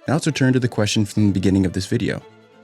Now let's return to the question from the beginning of this video.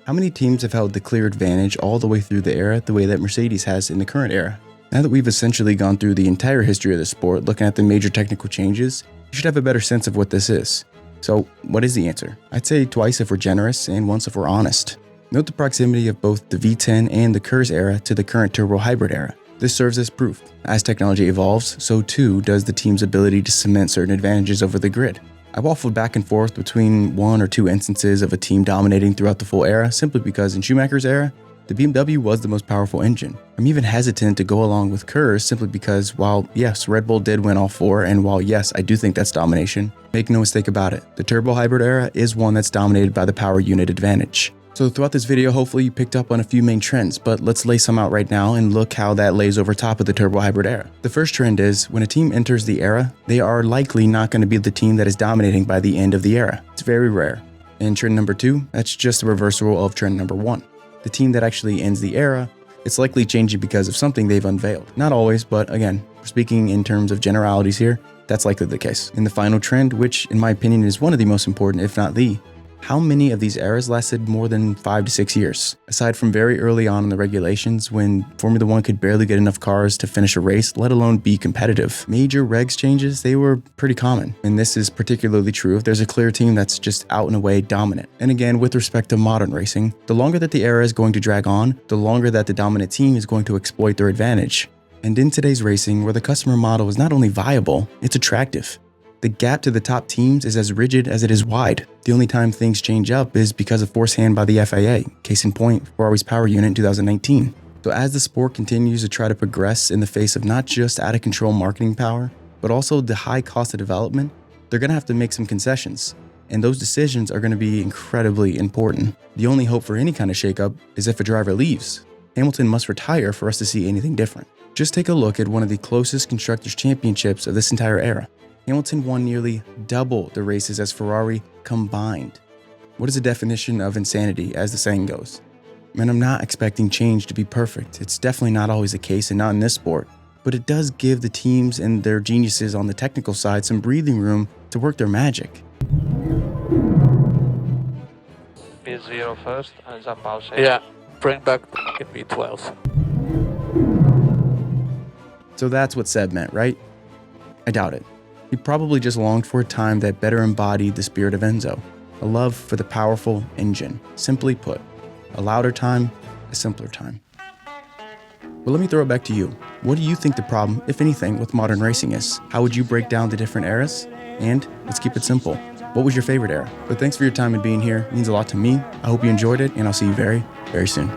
How many teams have held the clear advantage all the way through the era the way that Mercedes has in the current era? Now that we've essentially gone through the entire history of the sport, looking at the major technical changes, you should have a better sense of what this is. So what is the answer? I'd say twice if we're generous and once if we're honest. Note the proximity of both the V10 and the KERS era to the current turbo hybrid era. This serves as proof. As technology evolves, so too does the team's ability to cement certain advantages over the grid. I waffled back and forth between one or two instances of a team dominating throughout the full era simply because in Schumacher's era, the BMW was the most powerful engine. I'm even hesitant to go along with KERS simply because while yes, Red Bull did win all four, and while yes, I do think that's domination, make no mistake about it, the turbo hybrid era is one that's dominated by the power unit advantage. So throughout this video, hopefully you picked up on a few main trends, but let's lay some out right now and look how that lays over top of the turbo hybrid era. The first trend is when a team enters the era, they are likely not going to be the team that is dominating by the end of the era. It's very rare. And trend number two, that's just a reversal of trend number one. The team that actually ends the era, it's likely changing because of something they've unveiled. Not always, but again, speaking in terms of generalities here, that's likely the case. And the final trend, which in my opinion is one of the most important, if not the, how many of these eras lasted more than 5 to 6 years? Aside from very early on in the regulations when Formula 1 could barely get enough cars to finish a race, let alone be competitive. Major regs changes, they were pretty common. And this is particularly true if there's a clear team that's just out and away dominant. And again, with respect to modern racing, the longer that the era is going to drag on, the longer that the dominant team is going to exploit their advantage. And in today's racing, where the customer model is not only viable, it's attractive. The gap to the top teams is as rigid as it is wide. The only time things change up is because of force hand by the FIA, case in point, Ferrari's power unit in 2019. So as the sport continues to try to progress in the face of not just out-of-control marketing power, but also the high cost of development, they're going to have to make some concessions. And those decisions are going to be incredibly important. The only hope for any kind of shakeup is if a driver leaves. Hamilton must retire for us to see anything different. Just take a look at one of the closest Constructors' Championships of this entire era. Hamilton won nearly double the races as Ferrari combined. What is the definition of insanity, as the saying goes? And I'm not expecting change to be perfect. It's definitely not always the case, and not in this sport. But it does give the teams and their geniuses on the technical side some breathing room to work their magic. P0 first and jump out. Yeah, bring back the V12. So that's what Seb meant, right? I doubt it. He probably just longed for a time that better embodied the spirit of Enzo, a love for the powerful engine. Simply put, a louder time, a simpler time. Well, let me throw it back to you. What do you think the problem, if anything, with modern racing is? How would you break down the different eras? And let's keep it simple. What was your favorite era? But thanks for your time and being here. It means a lot to me. I hope you enjoyed it, and I'll see you very, very soon.